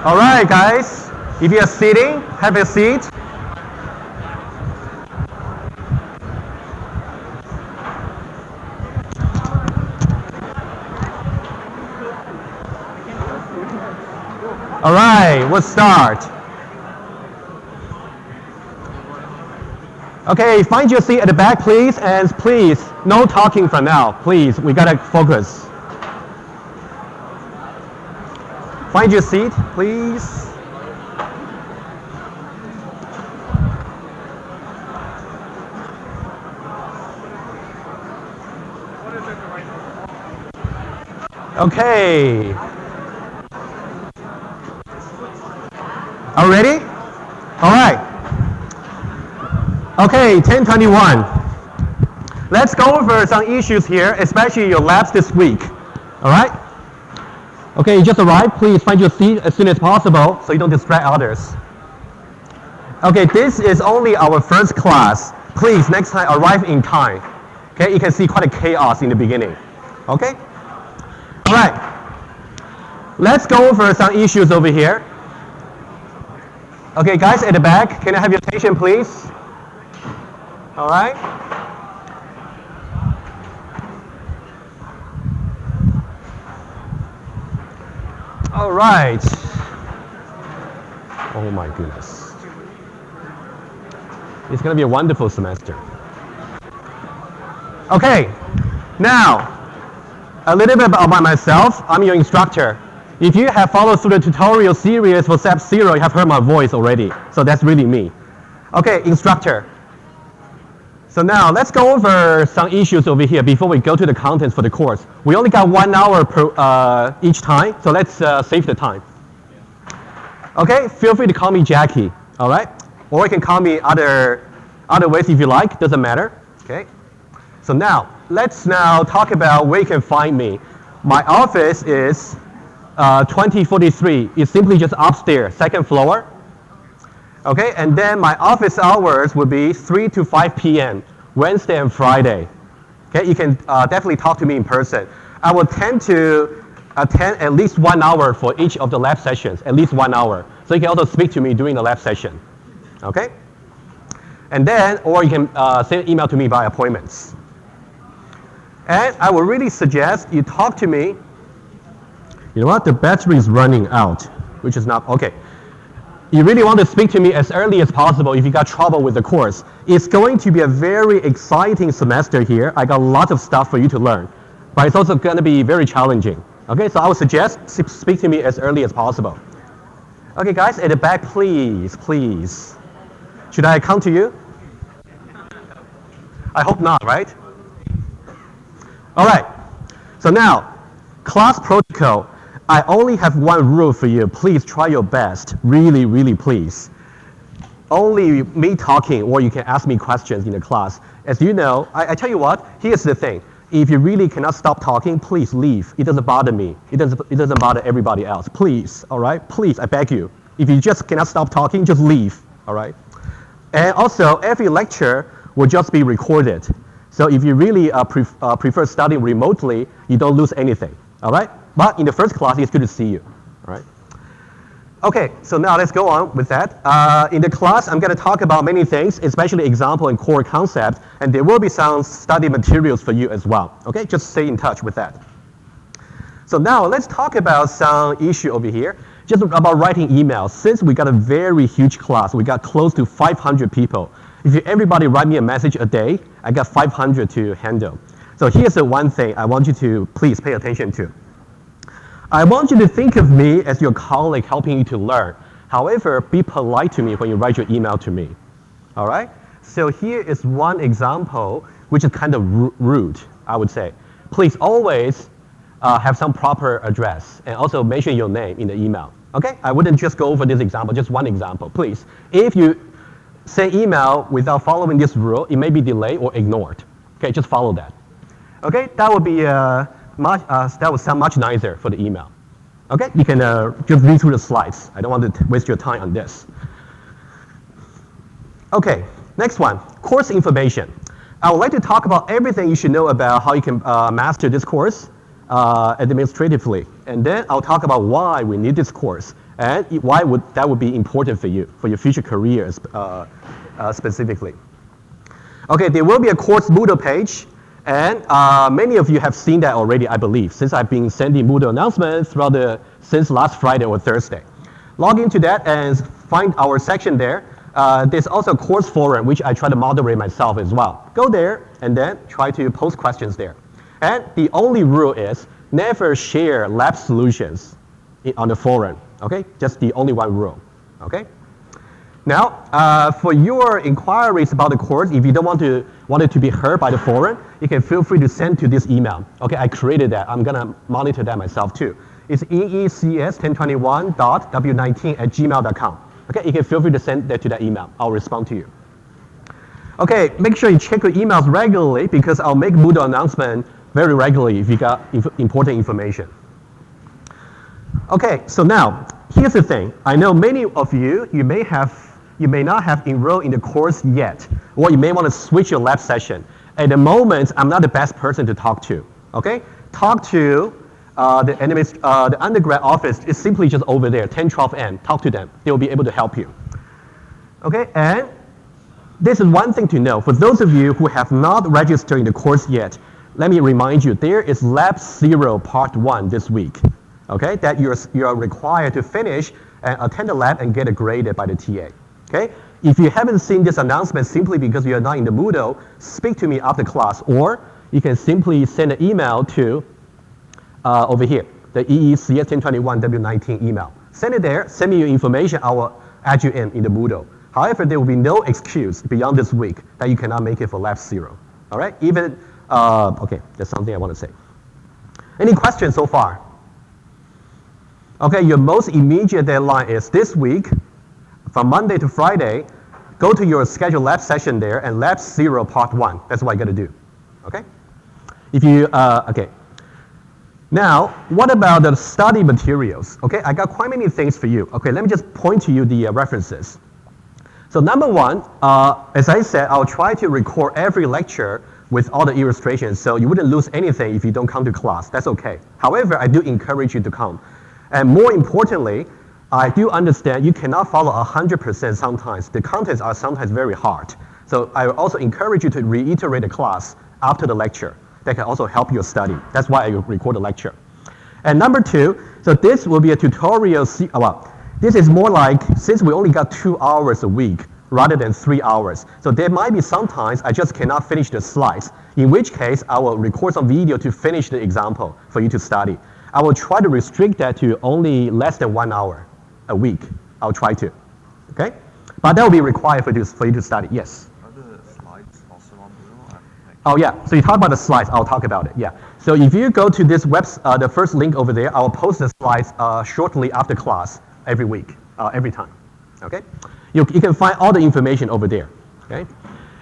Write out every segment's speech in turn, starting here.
All right, guys. If you are sitting, have a seat. All right, we'll start. Okay, find your seat at the back, please, and please, no talking for now. Please, we gotta focus. Find your seat, please. Okay. Are you ready? All right. Okay, 1021. Let's go over some issues here, especially your labs this week. All right? Okay, you just arrived. Please find your seat as soon as possible so you don't distract others. Okay, this is only our first class. Please, next time, arrive in time. Okay, you can see quite a chaos in the beginning. Okay? All right. Let's go over some issues over here. Okay, guys at the back, can I have your attention, please? All right. All right. Oh my goodness. It's going to be a wonderful semester. Okay. Now, a little bit about myself. I'm your instructor. If you have followed through the tutorial series for SAP 0, you have heard my voice already. So that's really me. Okay, instructor. So now let's go over some issues over here before we go to the contents for the course. We only got 1 hour per each time, so let's save the time. Okay, feel free to call me Jackie, all right? Or you can call me other ways if you like, doesn't matter, okay? So now, let's now talk about where you can find me. My office is 2043. It's simply just upstairs, second floor. Okay, and then my office hours would be 3 to 5 p.m., Wednesday and Friday. Okay, you can definitely talk to me in person. I will tend to attend at least 1 hour for each of the lab sessions, at least 1 hour. So you can also speak to me during the lab session. Okay? And then, or you can send an email to me by appointments. And I would really suggest you talk to me. You know what? The battery is running out, which is not, okay. You really want to speak to me as early as possible if you got trouble with the course. It's going to be a very exciting semester here. I got a lot of stuff for you to learn, but it's also going to be very challenging. Okay, so I would suggest speak to me as early as possible. Okay, guys, at the back, please, please. Should I come to you? I hope not, right? All right, so now, class protocol. I only have one rule for you. Please try your best. Really, really please. Only me talking, or you can ask me questions in the class. As you know, I tell you what, here's the thing. If you really cannot stop talking, please leave. It doesn't bother me. It doesn't bother everybody else. Please, all right? Please, I beg you. If you just cannot stop talking, just leave, all right? And also, every lecture will just be recorded. So if you really prefer studying remotely, you don't lose anything, all right? But in the first class, it's good to see you, all right? Okay, so now let's go on with that. In the class, I'm going to talk about many things, especially example and core concepts, and there will be some study materials for you as well, okay? Just stay in touch with that. So now let's talk about some issue over here, just about writing emails. Since we got a very huge class, we got close to 500 people. If everybody write me a message a day, I got 500 to handle. So here's the one thing I want you to please pay attention to. I want you to think of me as your colleague helping you to learn. However, be polite to me when you write your email to me. All right? So here is one example, which is kind of rude, I would say. Please always have some proper address and also mention your name in the email. Okay? I wouldn't just go over this example, just one example, please. If you send email without following this rule, it may be delayed or ignored. Okay? Just follow that. Okay? That would be that would sound much nicer for the email. Okay, you can just read through the slides. I don't want to waste your time on this. Okay, next one, course information. I would like to talk about everything you should know about how you can master this course administratively. And then I'll talk about why we need this course. and why would that would be important for you, for your future career specifically. Okay, there will be a course Moodle page, and many of you have seen that already, I believe, since I've been sending Moodle announcements since last Friday or Thursday. Log into that and find our section there. There's also a course forum, which I try to moderate myself as well. Go there and then try to post questions there. And the only rule is never share lab solutions on the forum, okay? Just the only one rule, okay? Now, for your inquiries about the course, if you don't want it to be heard by the forum, you can feel free to send to this email. Okay, I created that. I'm gonna monitor that myself too. It's EECS1021.w19@gmail.com. Okay, you can feel free to send that to that email. I'll respond to you. Okay, make sure you check your emails regularly because I'll make Moodle announcement very regularly if you got important information. Okay, so now, here's the thing. I know many of you, you may not have enrolled in the course yet, or you may want to switch your lab session. At the moment, I'm not the best person to talk to, okay? Talk to the undergrad office is simply just over there, 1012N. Talk to them. They'll be able to help you. Okay, and this is one thing to know. For those of you who have not registered in the course yet, let me remind you, there is Lab 0 Part 1 this week, okay, that you're required to finish and attend the lab and get it graded by the TA, okay? If you haven't seen this announcement simply because you're not in the Moodle, speak to me after class, or you can simply send an email to over here, the EECS1021W19 email. Send it there, send me your information, I will add you in the Moodle. However, there will be no excuse beyond this week that you cannot make it for Lab 0, all right? Even, okay, there's something I want to say. Any questions so far? Okay, your most immediate deadline is this week, from Monday to Friday. Go to your scheduled lab session there and Lab 0 Part 1. That's what you got to do, okay? If you, okay. Now, what about the study materials? Okay, I got quite many things for you. Okay, let me just point to you the references. So number one, as I said, I'll try to record every lecture with all the illustrations, so you wouldn't lose anything if you don't come to class. That's okay. However, I do encourage you to come. And more importantly, I do understand you cannot follow 100% sometimes. The contents are sometimes very hard. So I also encourage you to reiterate the class after the lecture. That can also help your study. That's why I record a lecture. And number two, so this will be a tutorial. Well, this is more like, since we only got 2 hours a week rather than 3 hours. So there might be sometimes I just cannot finish the slides, in which case I will record some video to finish the example for you to study. I will try to restrict that to only less than 1 hour a week. I'll try to, okay? But that will be required for you to study, yes. Are the slides also on Moodle? Oh yeah, so you talk about the slides, I'll talk about it, yeah. So if you go to this the first link over there, I'll post the slides shortly after class every week, every time, okay? You can find all the information over there, okay?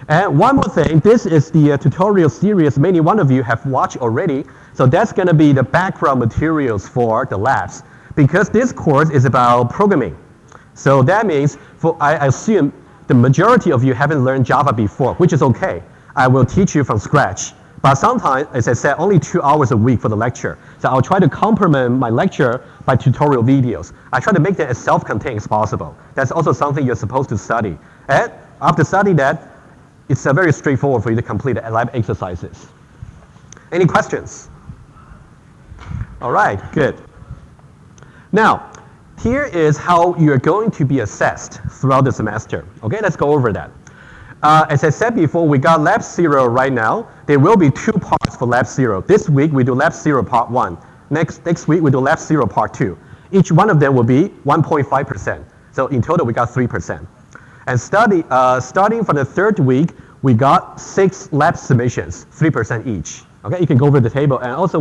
And one more thing, this is the tutorial series many one of you have watched already. So that's going to be the background materials for the labs. Because this course is about programming. So that means, I assume the majority of you haven't learned Java before, which is okay. I will teach you from scratch. But sometimes, as I said, only 2 hours a week for the lecture. So I'll try to complement my lecture by tutorial videos. I try to make them as self-contained as possible. That's also something you're supposed to study. And after studying that, it's very straightforward for you to complete the lab exercises. Any questions? All right, good. Now, here is how you're going to be assessed throughout the semester. Okay, let's go over that. As I said before, we got Lab 0 right now. There will be 2 parts for Lab 0. This week, we do Lab 0 Part 1. Next week, we do Lab 0 Part 2. Each one of them will be 1.5%. So in total, we got 3%. And starting from the 3rd week, we got 6 lab submissions, 3% each. Okay, you can go over the table. And also,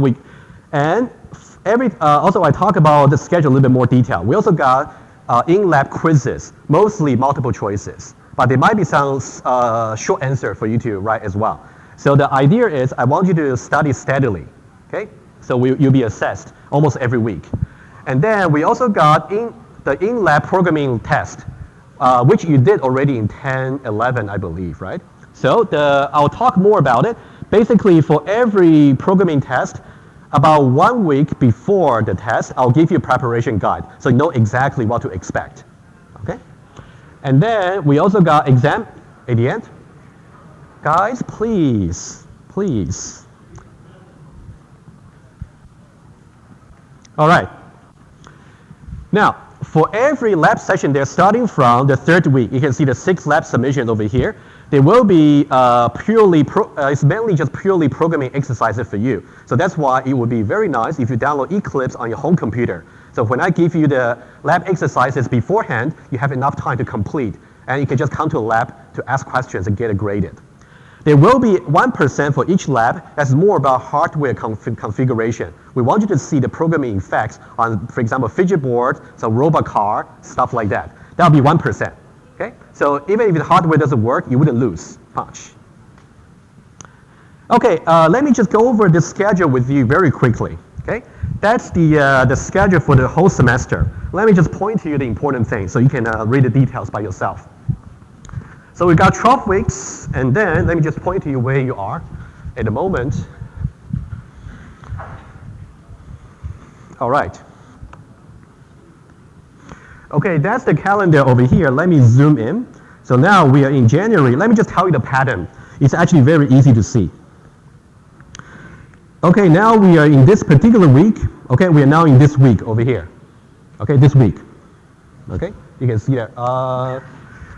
also I talk about the schedule a little bit more detail. We also got in-lab quizzes, mostly multiple choices. But there might be some short answer for you to write as well. So the idea is I want you to study steadily. Okay, so you'll be assessed almost every week. And then we also got the in-lab programming test, which you did already in 1011, I believe, right? So I'll talk more about it. Basically, for every programming test, about 1 week before the test, I'll give you a preparation guide so you know exactly what to expect. Okay? And then we also got exam at the end. Guys, please, please. All right. Now, for every lab session, they're starting from the 3rd week. You can see the 6 lab submissions over here. They will be it's mainly just purely programming exercises for you. So that's why it would be very nice if you download Eclipse on your home computer. So when I give you the lab exercises beforehand, you have enough time to complete. And you can just come to a lab to ask questions and get it graded. There will be 1% for each lab. That's more about hardware configuration. We want you to see the programming effects on, for example, fidget board, some robot car, stuff like that. That'll be 1%. Okay? So even if the hardware doesn't work, you wouldn't lose much. Okay, let me just go over the schedule with you very quickly. Okay? That's the schedule for the whole semester. Let me just point to you the important things so you can read the details by yourself. So we've got 12 weeks, and then let me just point to you where you are at the moment. All right. Okay, that's the calendar over here. Let me zoom in. So now we are in January. Let me just tell you the pattern. It's actually very easy to see. Okay, now we are in this particular week. Okay, we are now in this week over here. Okay, this week. Okay, you can see that.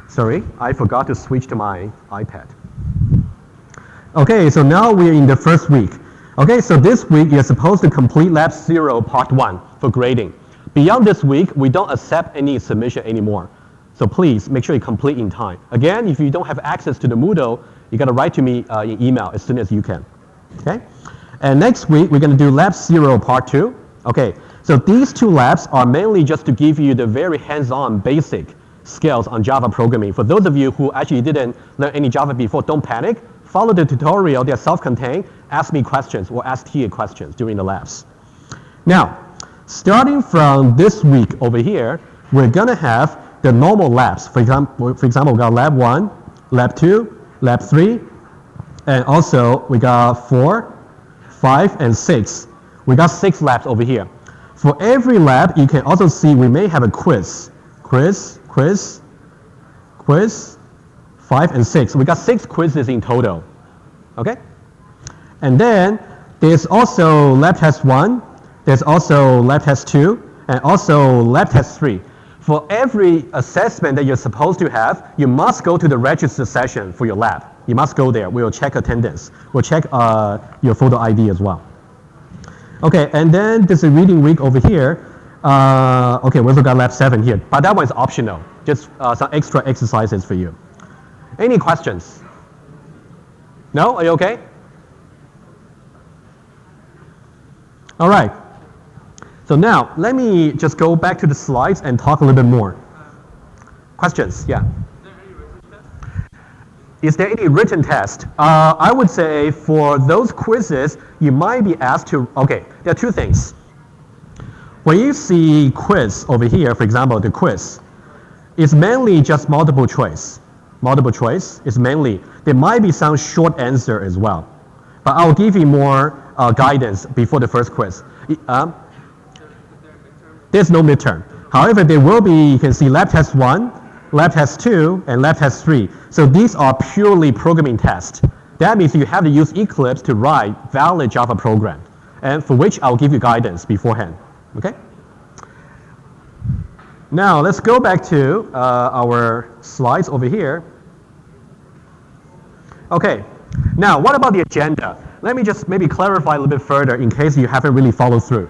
Sorry, I forgot to switch to my iPad. Okay, so now we're in the 1st week. Okay, so this week you're supposed to complete Lab 0 Part 1 for grading. Beyond this week, we don't accept any submission anymore. So please make sure you complete in time. Again, if you don't have access to the Moodle, you got to write to me in email as soon as you can. Okay? And next week, we're going to do Lab 0 Part 2. Okay, so these 2 labs are mainly just to give you the very hands-on basic skills on Java programming. For those of you who actually didn't learn any Java before, don't panic. Follow the tutorial. They're self-contained. Ask me questions or ask TA questions during the labs. Now, starting from this week over here, we're going to have the normal labs. For example, we got Lab 1, Lab 2, Lab 3, and also we got 4, 5, and 6. We got 6 labs over here. For every lab, you can also see we may have a quiz. Quiz, 5 and 6. We got 6 quizzes in total. Okay? And then there's also lab test 1, there's also lab test 2, and also lab test 3. For every assessment that you're supposed to have, you must go to the register session for your lab. You must go there. We'll check attendance. We'll check your photo ID as well. Okay, and then there's a reading week over here. Okay, we also got lab 7 here, but that one is optional. Just some extra exercises for you. Any questions? No? Are you okay? All right. So now, let me just go back to the slides and talk a little bit more. Questions? Yeah. Is there any written test? I would say for those quizzes, you might be asked to, okay, there are 2 things. When you see quiz over here, for example, the quiz, it's mainly just multiple choice. Multiple choice is mainly, there might be some short answer as well. But I'll give you more guidance before the first quiz. There's no midterm. However, there will be, you can see lab test 1, lab test 2, and lab test 3. So these are purely programming tests. That means you have to use Eclipse to write valid Java program, and for which I'll give you guidance beforehand. Okay? Now let's go back to our slides over here. Okay, now what about the agenda? Let me just maybe clarify a little bit further in case you haven't really followed through.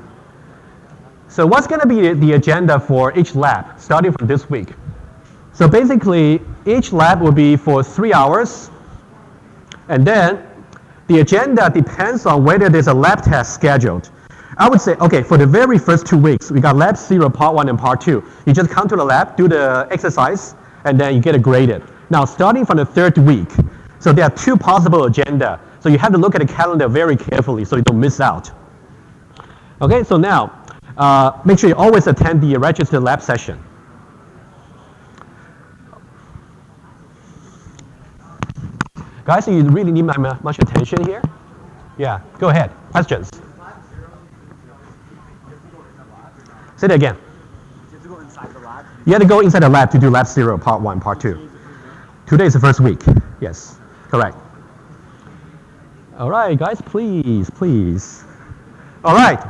So what's going to be the agenda for each lab starting from this week? So basically, each lab will be for 3 hours, and then the agenda depends on whether there's a lab test scheduled. I would say, okay, for the very first 2 weeks, we got Lab 0, Part 1, and Part 2. You just come to the lab, do the exercise, and then you get it graded. Now, starting from the 3rd week, so there are 2 possible agenda. So you have to look at the calendar very carefully so you don't miss out. Okay, so now, make sure you always attend the registered lab session. Guys, you really need my much attention here? Yeah, go ahead. Questions? Say that again. You have to go inside the lab. You have to go inside the lab to do lab 0, part 1, part 2. Today is the first week. Yes, correct. All right, guys, please, please. All right.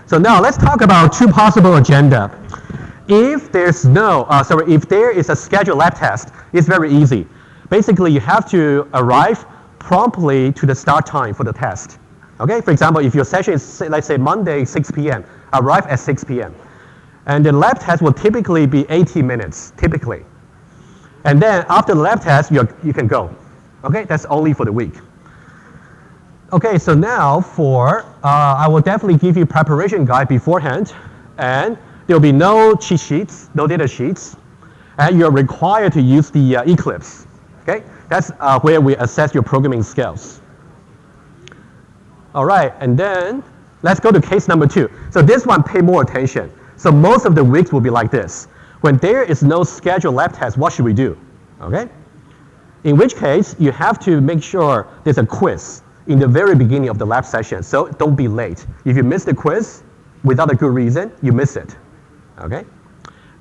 So now let's talk about two possible agenda. If there's if there is a scheduled lab test, it's very easy. Basically, you have to arrive promptly to the start time for the test. Okay, for example, if your session is, let's say, Monday, 6 p.m., arrive at 6 p.m. And the lab test will typically be 80 minutes, typically. And then after the lab test, you can go. Okay, that's only for the week. Okay, so now I will definitely give you preparation guide beforehand, and there will be no cheat sheets, no data sheets, and you're required to use the Eclipse. Okay, that's where we assess your programming skills. All right, and then let's go to case number 2. So this one, pay more attention. So most of the weeks will be like this. When there is no scheduled lab test, what should we do? Okay, in which case you have to make sure there's a quiz in the very beginning of the lab session, so don't be late. If you miss the quiz without a good reason, you miss it. Okay?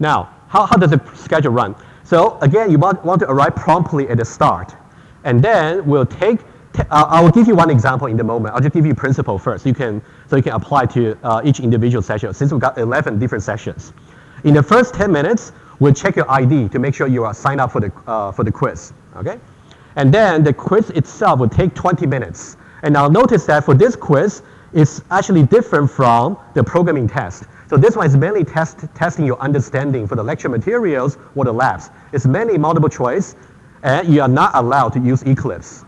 Now, how does the schedule run? So again, you want to arrive promptly at the start. And then we'll I will give you one example in the moment. I'll just give you principle first. So you can apply to each individual session, since we've got 11 different sessions. In the first 10 minutes, we'll check your ID to make sure you are signed up for the quiz. Okay? And then the quiz itself will take 20 minutes. And now notice that for this quiz, it's actually different from the programming test. So this one is mainly testing your understanding for the lecture materials or the labs. It's mainly multiple choice, and you are not allowed to use Eclipse.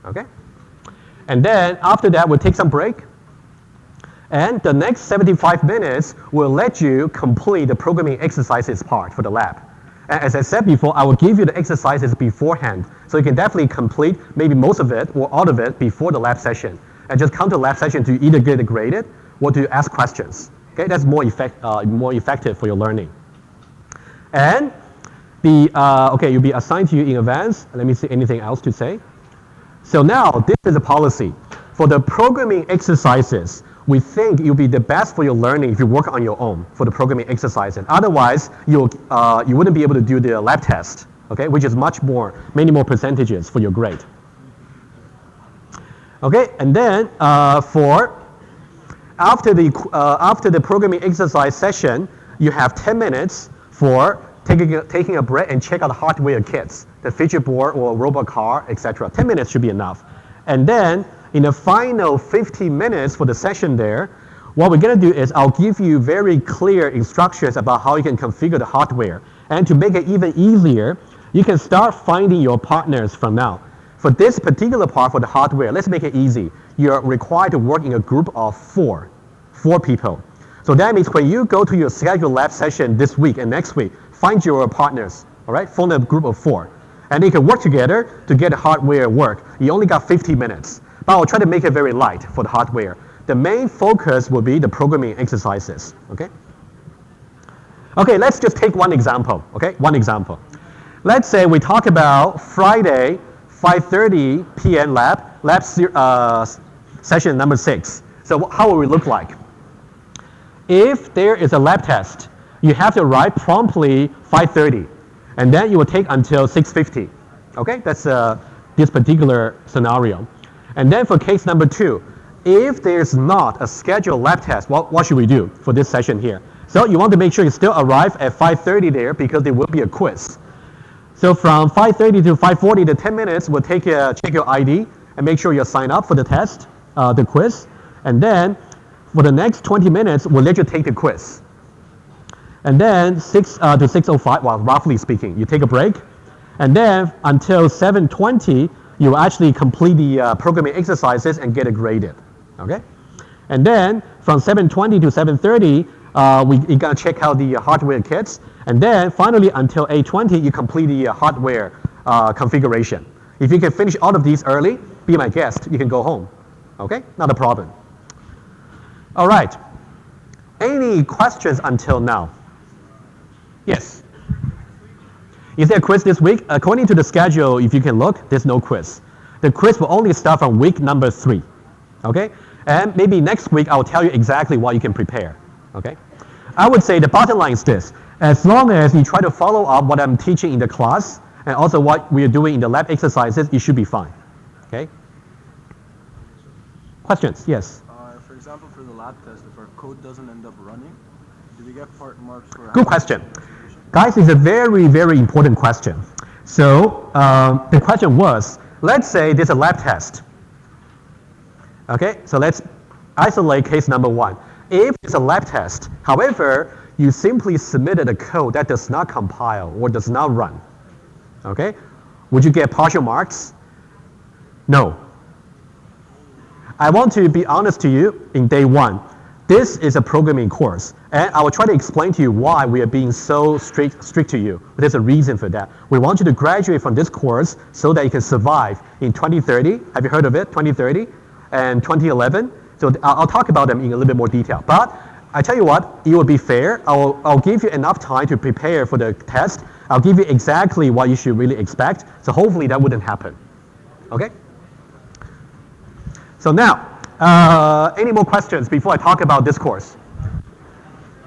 Okay? And then after that, we'll take some break. And the next 75 minutes will let you complete the programming exercises part for the lab. And as I said before, I will give you the exercises beforehand, so you can definitely complete maybe most of it or all of it before the lab session. And just come to the lab session to either get it graded or to ask questions. Okay, that's more effective for your learning. And you'll be assigned to you in advance. Let me see anything else to say. So now this is a policy. For the programming exercises, we think it will be the best for your learning if you work on your own for the programming exercises. Otherwise, you wouldn't be able to do the lab test, okay, which is many more percentages for your grade. Okay, and then after the programming exercise session, you have 10 minutes for taking a break and check out the hardware kits, the feature board or robot car, etc. 10 minutes should be enough. And then in the final 15 minutes for the session there, what we're going to do is I'll give you very clear instructions about how you can configure the hardware. And to make it even easier, you can start finding your partners from now. For this particular part for the hardware, let's make it easy. You're required to work in a group of four people. So that means when you go to your scheduled lab session this week and next week, find your partners, all right? Form a group of 4. And you can work together to get the hardware work. You only got 15 minutes. But I'll try to make it very light for the hardware. The main focus will be the programming exercises, okay? Okay, let's just take one example, okay? One example. Let's say we talk about Friday, 5:30 p.m. lab session number 6. So how will it look like? If there is a lab test, you have to arrive promptly 5:30, and then it will take until 6:50. Okay, that's this particular scenario. And then for case number 2, if there's not a scheduled lab test, what should we do for this session here? So you want to make sure you still arrive at 5:30 there because there will be a quiz. So from 5:30 to 5:40, the 10 minutes will check your ID and make sure you're signed up for the test, the quiz. And then for the next 20 minutes, we'll let you take the quiz. And then 6 to 6:05, well, roughly speaking, you take a break. And then until 7:20, you will actually complete the programming exercises and get it graded. Okay? And then from 7:20 to 7:30, you're going to check out the hardware kits. And then finally, until 8:20, you complete the hardware configuration. If you can finish all of these early, be my guest. You can go home. Okay? Not a problem. All right. Any questions until now? Yes. Is there a quiz this week? According to the schedule, if you can look, there's no quiz. The quiz will only start from week number 3. Okay? And maybe next week, I'll tell you exactly what you can prepare. Okay? I would say the bottom line is this. As long as you try to follow up what I'm teaching in the class and also what we are doing in the lab exercises, you should be fine. Okay? Questions? Yes. For example, for the lab test, if our code doesn't end up running, do we get part marks for? Good question. Guys, it's a very, very important question. So the question was, let's say there's a lab test. Okay, so let's isolate case number one. If it's a lab test, however, you simply submitted a code that does not compile or does not run, okay, would you get partial marks? No. I want to be honest to you in day one. This is a programming course, and I will try to explain to you why we are being so strict to you. There's a reason for that. We want you to graduate from this course so that you can survive in 2030. Have you heard of it? 2030 and 2011. So I'll talk about them in a little bit more detail. But I tell you what, it will be fair. I'll give you enough time to prepare for the test. I'll give you exactly what you should really expect. So hopefully that wouldn't happen. Okay? So now, any more questions before I talk about this course?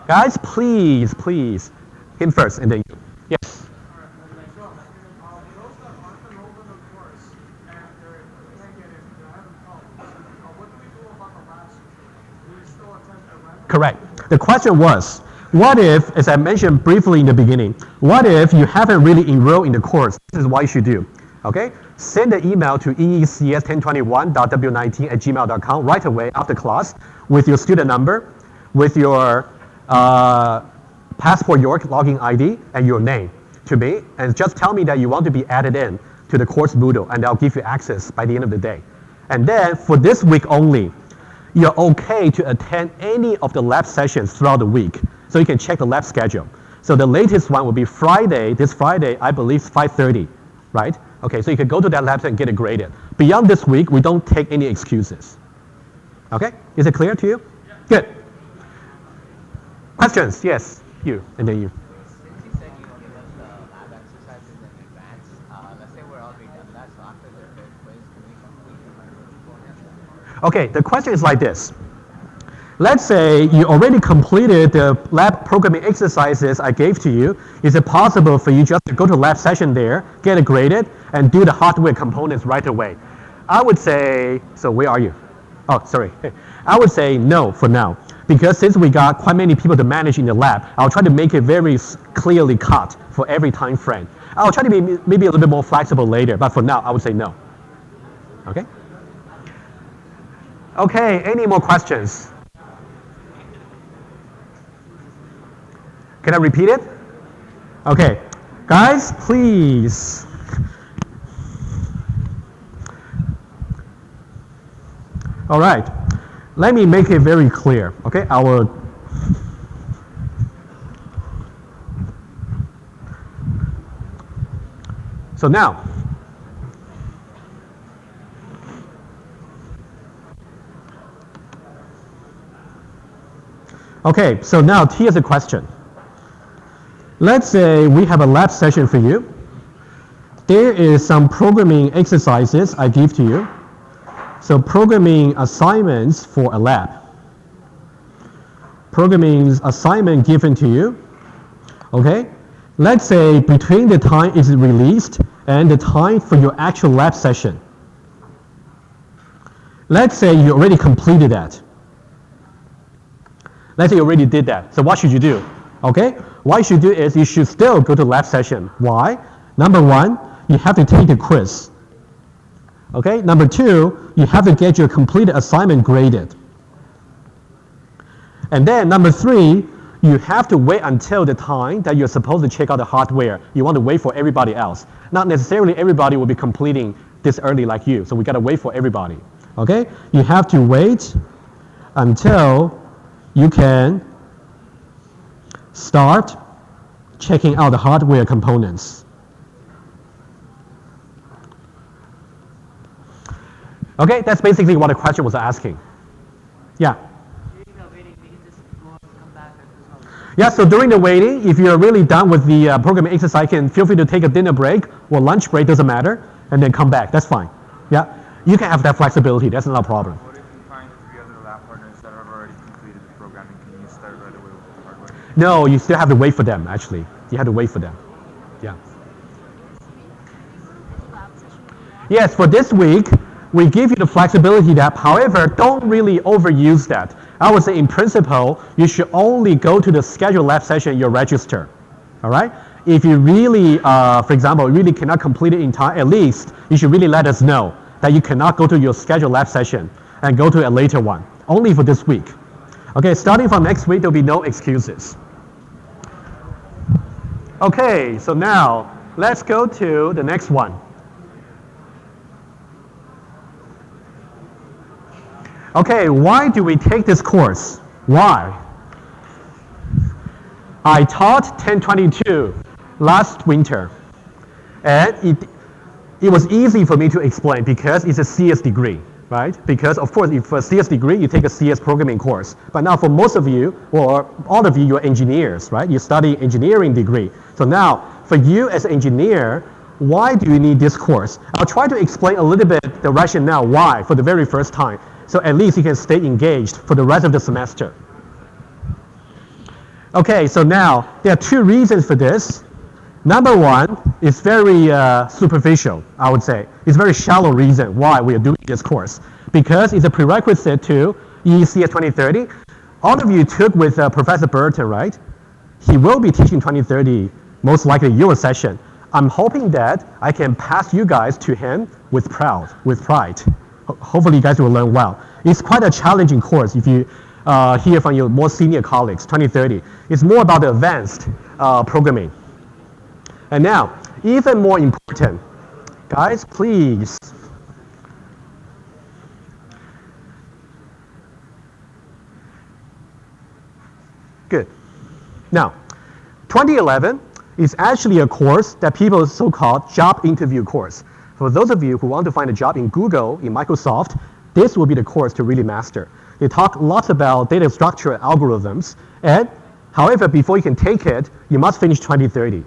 Guys, please, please. Him first and then you. Yes. Correct. The question was, what if, as I mentioned briefly in the beginning, what if you haven't really enrolled in the course? This is what you should do. Okay? Send an email to EECS1021.w19@gmail.com right away after class with your student number, with your Passport York login ID, and your name to me. And just tell me that you want to be added in to the course Moodle, and I'll give you access by the end of the day. And then for this week only, you're okay to attend any of the lab sessions throughout the week. So you can check the lab schedule. So the latest one will be Friday, this Friday, I believe 5:30, right? Okay, so you can go to that lab and get it graded. Beyond this week, we don't take any excuses. Okay, is it clear to you? Yeah. Good. Questions? Yes, you, and then you. Since you said you give us the lab exercises in advance, let's say we're already done that, so after the third quiz, can we complete the Okay, the question is like this. Let's say you already completed the lab programming exercises I gave to you. Is it possible for you just to go to lab session there, get it graded, and do the hardware components right away? I would say, so where are you? Oh, sorry. I would say no for now. Because since we got quite many people to manage in the lab, I'll try to make it very clearly cut for every time frame. I'll try to be maybe a little bit more flexible later, but for now, I would say no. Okay? Okay, any more questions? Can I repeat it? Okay, guys, please. All right, let me make it very clear. Okay, so now, okay, so now here's a question. Let's say we have a lab session for you. There is some programming exercises I give to you. So programming assignments for a lab. Programming assignment given to you. Okay? Let's say between the time it's released and the time for your actual lab session. Let's say you already completed that. Let's say you already did that. So what should you do? Okay? What you should do is you should still go to lab session. Why? Number one, you have to take the quiz. Okay? Number two, you have to get your completed assignment graded. And then number three, you have to wait until the time that you're supposed to check out the hardware. You want to wait for everybody else. Not necessarily everybody will be completing this early like you, so we got to wait for everybody. Okay? You have to wait until you can start checking out the hardware components. Okay, that's basically what the question was asking. Yeah. Yeah, so during the waiting, if you're really done with the programming exercise, feel free to take a dinner break or lunch break, doesn't matter, and then come back. That's fine. Yeah, you can have that flexibility. That's not a problem. What if you find 3 other lab partners that have already completed completed the programming, can you start right away with the hardware? No, you still have to wait for them, actually. You have to wait for them. Yeah. Yes, for this week, we give you the flexibility that, however, don't really overuse that. I would say in principle, you should only go to the scheduled lab session you register. All right? If you really, for example, really cannot complete it in time, at least you should really let us know that you cannot go to your scheduled lab session and go to a later one, only for this week. Okay, starting from next week, there'll be no excuses. Okay, so now let's go to the next one. Okay, why do we take this course? Why? I taught 1022 last winter, and it was easy for me to explain because it's a CS degree, right? Because of course, if for a CS degree, you take a CS programming course. But now for most of you, or all of you, you're engineers, right? You study engineering degree. So now, for you as an engineer, why do you need this course? I'll try to explain a little bit the rationale why for the very first time. So at least you can stay engaged for the rest of the semester. Okay, so now there are two reasons for this. Number one is very superficial, I would say. It's a very shallow reason why we are doing this course. Because it's a prerequisite to EECS 2030. All of you took with Professor Burton, right? He will be teaching 2030, most likely your session. I'm hoping that I can pass you guys to him with pride. Hopefully you guys will learn well. It's quite a challenging course if you hear from your more senior colleagues, 2030. It's more about the advanced programming. And now, even more important, guys, please. Good. Now, 2011 is actually a course that people so-called job interview course. For those of you who want to find a job in Google, in Microsoft, this will be the course to really master. They talk lots about data structure and algorithms. And however, before you can take it, you must finish 2030.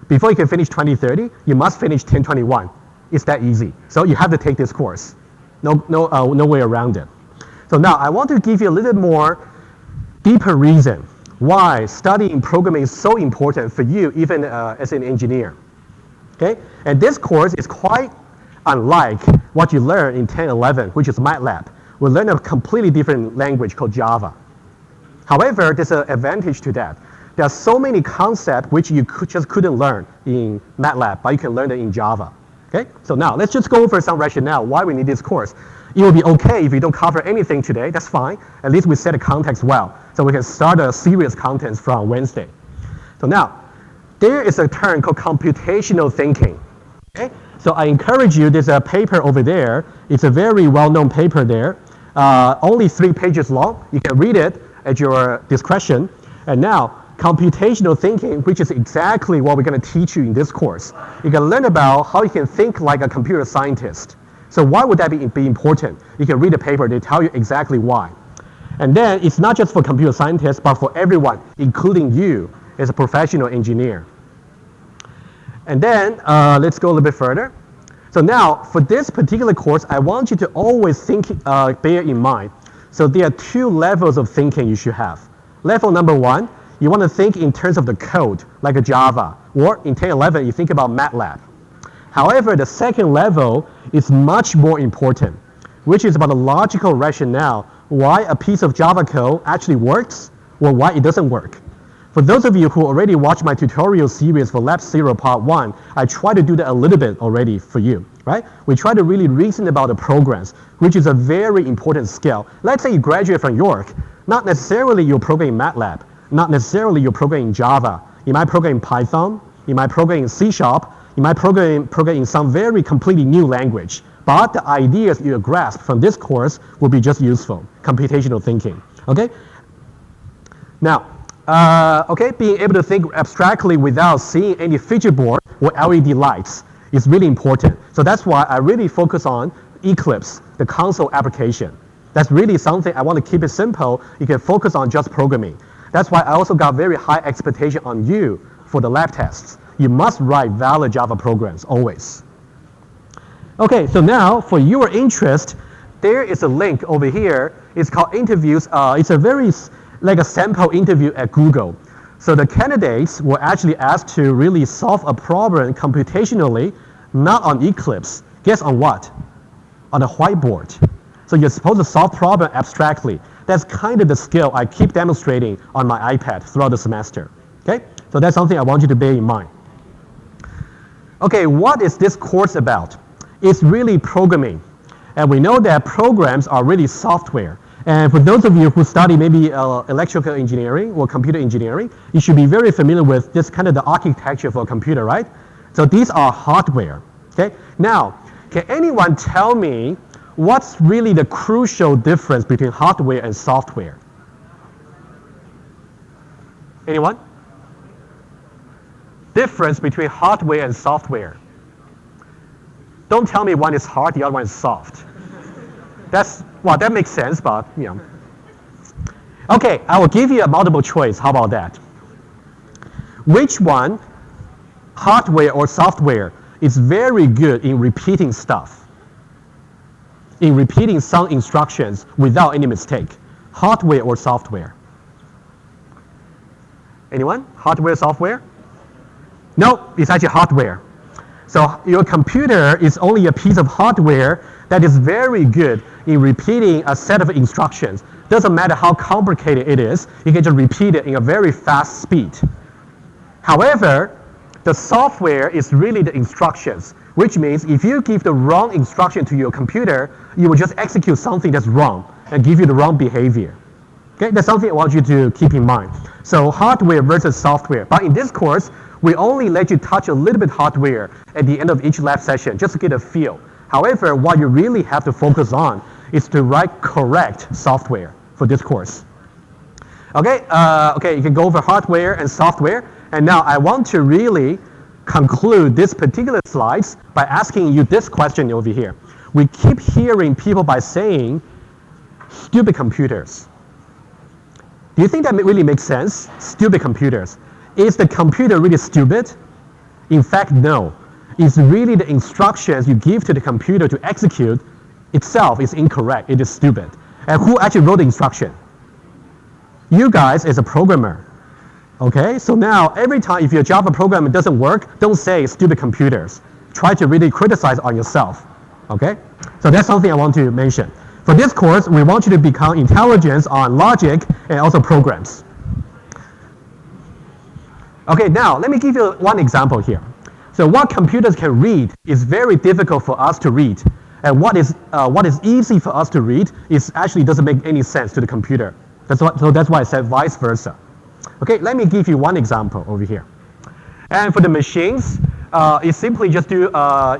Before you can finish 2030, you must finish 1021. It's that easy. So you have to take this course. No way around it. So now I want to give you a little more deeper reason why studying programming is so important for you, even as an engineer. Okay? And this course is quite unlike what you learn in 1011, which is MATLAB. We learn a completely different language called Java. However, there's an advantage to that. There are so many concepts which you just couldn't learn in MATLAB, but you can learn it in Java. Okay? So now, let's just go over some rationale why we need this course. It will be okay if we don't cover anything today, that's fine. At least we set the context well, so we can start a serious contents from Wednesday. So now, there is a term called computational thinking. Okay? So I encourage you, there's a paper over there. It's a very well-known paper there. Only 3 pages long. You can read it at your discretion. And now, computational thinking, which is exactly what we're going to teach you in this course. You can learn about how you can think like a computer scientist. So why would that be important? You can read the paper. They tell you exactly why. And then it's not just for computer scientists, but for everyone, including you as a professional engineer. And then let's go a little bit further. So now, for this particular course, I want you to always bear in mind. So there are 2 levels of thinking you should have. Level number 1, you want to think in terms of the code, like a Java. Or in 1011, you think about MATLAB. However, the second level is much more important, which is about the logical rationale why a piece of Java code actually works or why it doesn't work. For those of you who already watched my tutorial series for Lab 0 Part 1, I try to do that a little bit already for you, right? We try to really reason about the programs, which is a very important skill. Let's say you graduate from York, not necessarily you're programming MATLAB, not necessarily you're programming Java. You might program in Python, you might program in C#, you might program in some very completely new language. But the ideas you grasp from this course will be just useful, computational thinking, okay? Now, being able to think abstractly without seeing any feature board or LED lights is really important. So that's why I really focus on Eclipse, the console application. That's really something I want to keep it simple. You can focus on just programming. That's why I also got very high expectation on you for the lab tests. You must write valid Java programs, always. Okay, so now for your interest, there is a link over here. It's called interviews. It's like a sample interview at Google. So the candidates were actually asked to really solve a problem computationally, not on Eclipse. Guess on what? On a whiteboard. So you're supposed to solve problem abstractly. That's kind of the skill I keep demonstrating on my iPad throughout the semester. Okay? So that's something I want you to bear in mind. Okay, what is this course about? It's really programming. And we know that programs are really software. And for those of you who study maybe electrical engineering or computer engineering, you should be very familiar with this kind of the architecture for a computer, right? So these are hardware. Okay? Now, can anyone tell me what's really the crucial difference between hardware and software? Anyone? Difference between hardware and software. Don't tell me one is hard, the other one is soft. Well, that makes sense, but you know. Okay, I will give you a multiple choice. How about that? Which one, hardware or software, is very good in repeating stuff? In repeating some instructions without any mistake? Hardware or software? Anyone? Hardware, software? No, it's actually hardware. So your computer is only a piece of hardware that is very good in repeating a set of instructions. Doesn't matter how complicated it is, you can just repeat it in a very fast speed. However, the software is really the instructions, which means if you give the wrong instruction to your computer, you will just execute something that's wrong and give you the wrong behavior. Okay, that's something I want you to keep in mind. So hardware versus software. But in this course, we only let you touch a little bit hardware at the end of each lab session just to get a feel. However, what you really have to focus on is to write correct software for this course. Okay, okay, you can go over hardware and software. And now I want to really conclude this particular slides by asking you this question over here. We keep hearing people by saying, stupid computers. Do you think that really makes sense? Stupid computers. Is the computer really stupid? In fact, no. It's really the instructions you give to the computer to execute itself is incorrect. It is stupid. And who actually wrote the instruction? You guys as a programmer. Okay, so now every time if your Java program doesn't work, don't say stupid computers. Try to really criticize on yourself. Okay, so that's something I want to mention. For this course, we want you to become intelligent on logic and also programs. Okay, now let me give you one example here. So what computers can read is very difficult for us to read. And what is easy for us to read is actually doesn't make any sense to the computer. So that's why I said vice versa. Okay, let me give you one example over here. And for the machines, it simply just do,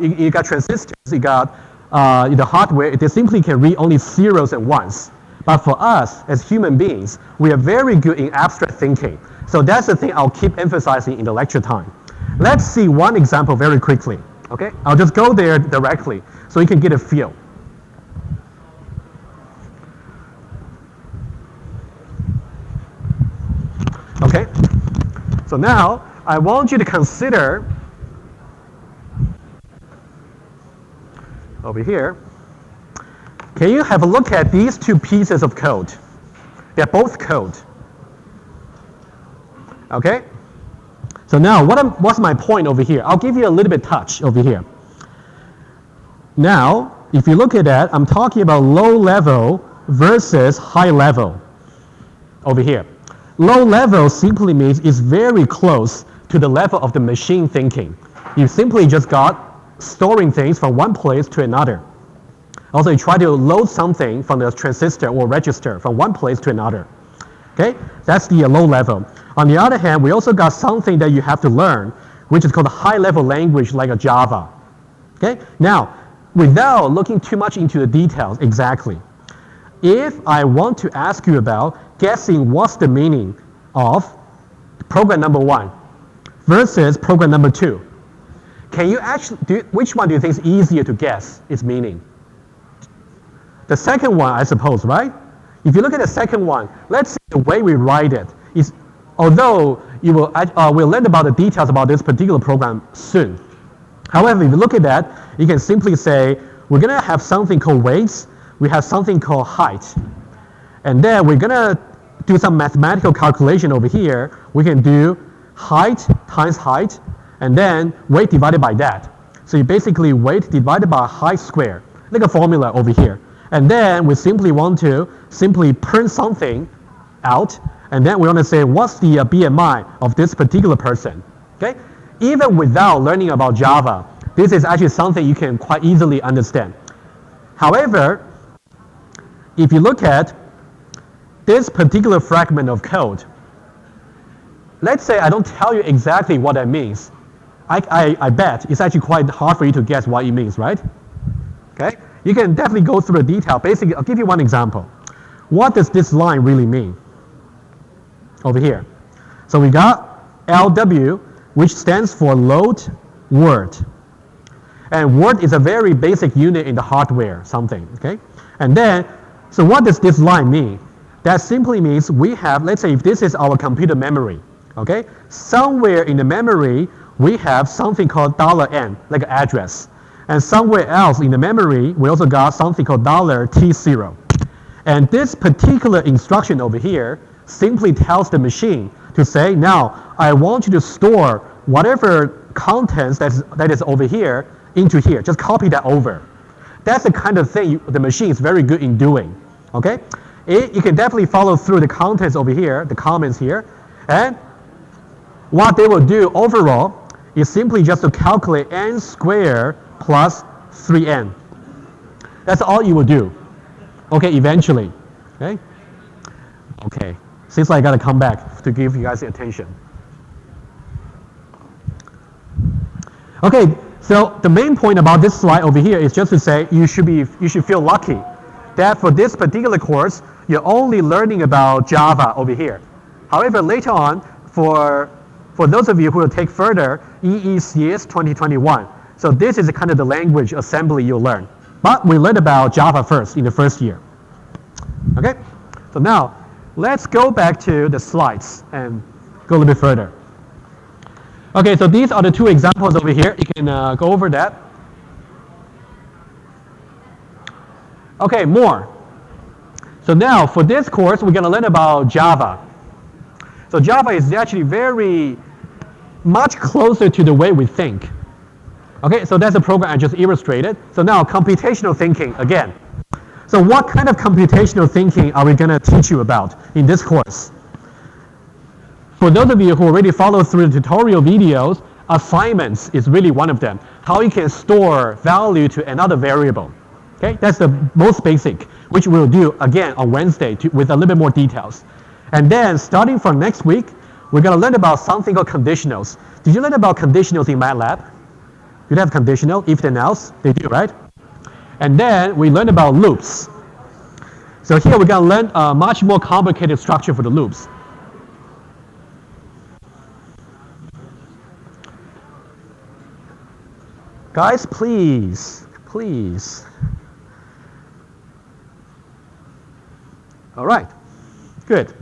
you got transistors, you got the hardware, they simply can read only zeros and ones. But for us, as human beings, we are very good in abstract thinking. So that's the thing I'll keep emphasizing in the lecture time. Let's see one example very quickly. Okay, I'll just go there directly so you can get a feel. Okay, so now I want you to consider over here. Can you have a look at these two pieces of code? They're both code. Okay? So now, what's my point over here? I'll give you a little bit touch over here. Now, if you look at that, I'm talking about low level versus high level over here. Low level simply means it's very close to the level of the machine thinking. You simply just got storing things from one place to another. Also, you try to load something from the transistor or register from one place to another. Okay, that's the low level. On the other hand, we also got something that you have to learn, which is called a high-level language like a Java. Okay, now, without looking too much into the details exactly, if I want to ask you about guessing what's the meaning of program number 1 versus program number 2, can you actually, which one do you think is easier to guess its meaning? The second one, I suppose, right? If you look at the second one, let's see the way we write it is, although you will, we'll learn about the details about this particular program soon. However, if you look at that, you can simply say, we're going to have something called weights. we have something called height. And then we're gonna do some mathematical calculation over here. We can do height times height, and then weight divided by that. So you basically weight divided by height squared, like a formula over here. And then we simply want to simply print something out, and then we want to say what's the BMI of this particular person. Okay? Even without learning about Java, this is actually something you can quite easily understand. However, if you look at this particular fragment of code, let's say I don't tell you exactly what that means. I bet it's actually quite hard for you to guess what it means, right? Okay? You can definitely go through the detail. Basically, I'll give you one example. What does this line really mean? Over here. So we got LW, which stands for load word. And word is a very basic unit in the hardware, something, okay? And then, so what does this line mean? That simply means we have, let's say if this is our computer memory, okay? Somewhere in the memory, we have something called $n, like an address. And somewhere else in the memory, we also got something called $T0. And this particular instruction over here simply tells the machine to say, now, I want you to store whatever contents that is over here into here. Just copy that over. That's the kind of thing the machine is very good in doing. Okay? You can definitely follow through the contents over here, the comments here. And what they will do overall is simply just to calculate n squared plus 3n. That's all you will do. Okay, eventually. Okay? Okay. Seems like I gotta come back to give you guys the attention. Okay, so the main point about this slide over here is just to say you should feel lucky that for this particular course, you're only learning about Java over here. However, later on, for those of you who will take further, EECS1021. So this is kind of the language assembly you'll learn. But we learned about Java first in the first year. Okay, so now let's go back to the slides and go a little bit further. Okay, so these are the two examples over here. You can go over that. Okay, more. So now for this course, we're going to learn about Java. So Java is actually very much closer to the way we think. Okay, so that's the program I just illustrated. So now computational thinking again. So what kind of computational thinking are we going to teach you about in this course? For those of you who already followed through the tutorial videos, assignments is really one of them. How you can store value to another variable. Okay, that's the most basic, which we'll do again on Wednesday with a little bit more details. And then starting from next week, we're going to learn about something called conditionals. Did you learn about conditionals in MATLAB? You have conditional, if then else, they do, right? And then we learn about loops. So here we're going to learn a much more complicated structure for the loops. Guys, please, please. All right, good.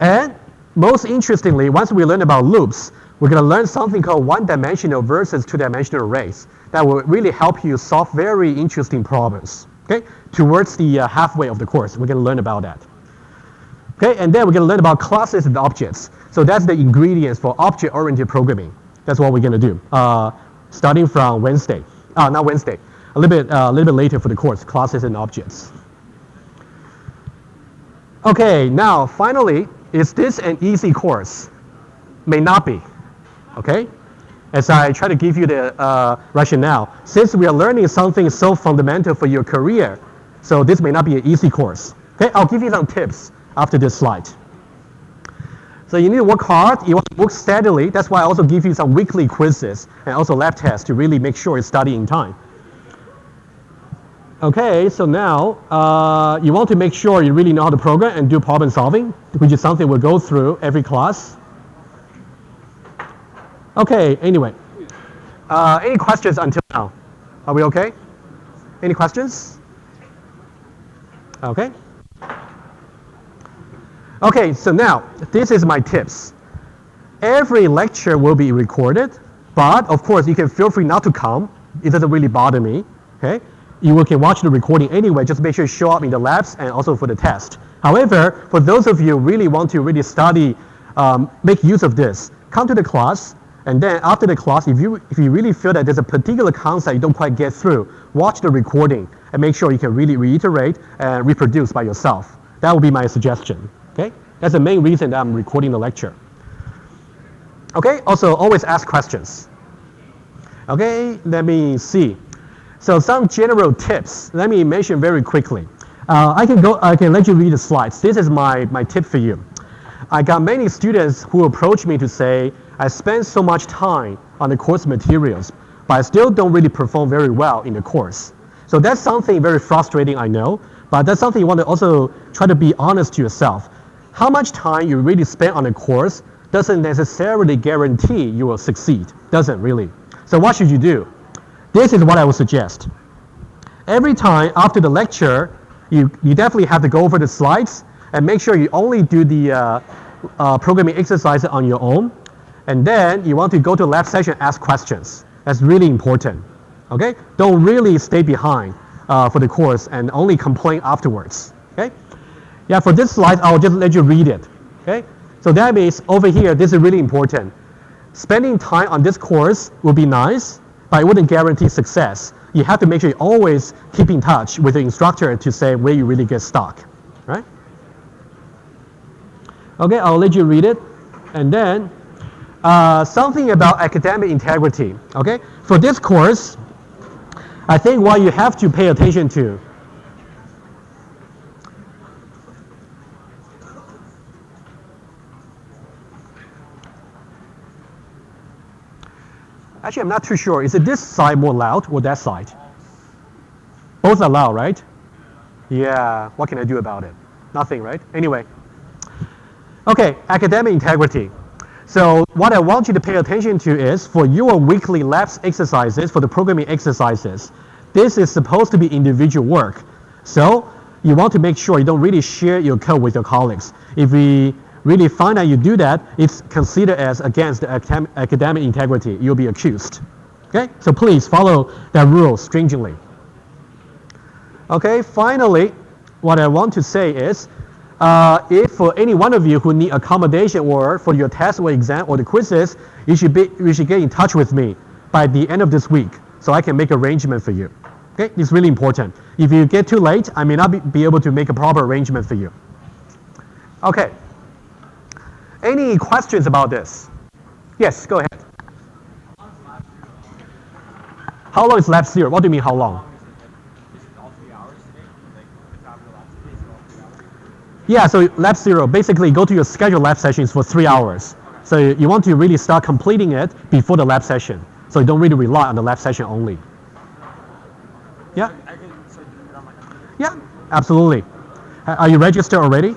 And most interestingly, once we learn about loops, we're going to learn something called one-dimensional versus two-dimensional arrays that will really help you solve very interesting problems. Okay, towards the halfway of the course, we're going to learn about that. Okay, and then we're going to learn about classes and objects. So that's the ingredients for object-oriented programming. That's what we're going to do, starting from Wednesday. Not Wednesday, a little bit later for the course, classes and objects. Okay, now finally, is this an easy course? May not be. Okay? As I try to give you the rationale, since we are learning something so fundamental for your career, so this may not be an easy course. Okay, I'll give you some tips after this slide. So you need to work hard, you want to work steadily. That's why I also give you some weekly quizzes and also lab tests to really make sure you study in time. Okay, so now you want to make sure you really know how to program and do problem solving, which is something we'll go through every class. Okay, anyway, any questions until now? Are we okay? Any questions? Okay. Okay, so now this is my tips. Every lecture will be recorded, but of course you can feel free not to come. It doesn't really bother me. Okay. you can watch the recording anyway. Just make sure you show up in the labs and also for the test. However, for those of you who really want to really study, make use of this, come to the class, and then after the class, if you really feel that there's a particular concept you don't quite get through, watch the recording and make sure you can really reiterate and reproduce by yourself. That would be my suggestion. Okay? That's the main reason that I'm recording the lecture. Okay? Also, always ask questions. Okay? Let me see. So some general tips. Let me mention very quickly. I can let you read the slides. This is my tip for you. I got many students who approach me to say, I spend so much time on the course materials, but I still don't really perform very well in the course. So that's something very frustrating, I know, but that's something you want to also try to be honest to yourself. How much time you really spend on a course doesn't necessarily guarantee you will succeed. Doesn't really. So what should you do? This is what I would suggest. Every time after the lecture, you definitely have to go over the slides and make sure you only do the programming exercise on your own. And then you want to go to lab session, ask questions. That's really important. Okay? Don't really stay behind for the course and only complain afterwards. Okay? Yeah, for this slide, I'll just let you read it. Okay? So that means over here, this is really important. Spending time on this course will be nice, but it wouldn't guarantee success. You have to make sure you always keep in touch with the instructor to say where you really get stuck. Right? Okay, I'll let you read it. And then something about academic integrity. Okay, for this course, I think what you have to pay attention to. Actually, I'm not too sure. Is it this side more loud or that side? Both are loud, right? Yeah, what can I do about it? Nothing, right? Anyway. Okay, academic integrity. So what I want you to pay attention to is for your weekly labs exercises, for the programming exercises, this is supposed to be individual work. So you want to make sure you don't really share your code with your colleagues. If we really find out you do that, it's considered as against the academic integrity. You'll be accused. Okay, so please follow that rule stringently. Okay, finally, what I want to say is, if for any one of you who need accommodation or for your test or exam or the quizzes, you should get in touch with me by the end of this week so I can make arrangement for you. Okay, it's really important. If you get too late, I may not be able to make a proper arrangement for you. Okay. Any questions about this? Yes, go ahead. How long is lab 0? What do you mean how long? Yeah, so lab 0, basically go to your scheduled lab sessions for 3 hours. So you want to really start completing it before the lab session. So you don't really rely on the lab session only. Yeah? Yeah, absolutely. Are you registered already?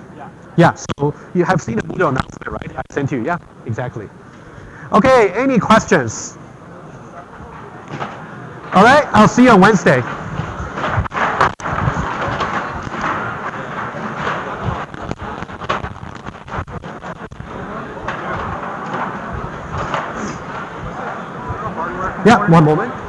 Yeah, so you have seen the Moodle announcement, right? I sent you, yeah, exactly. Okay, any questions? All right, I'll see you on Wednesday. Yeah, one moment.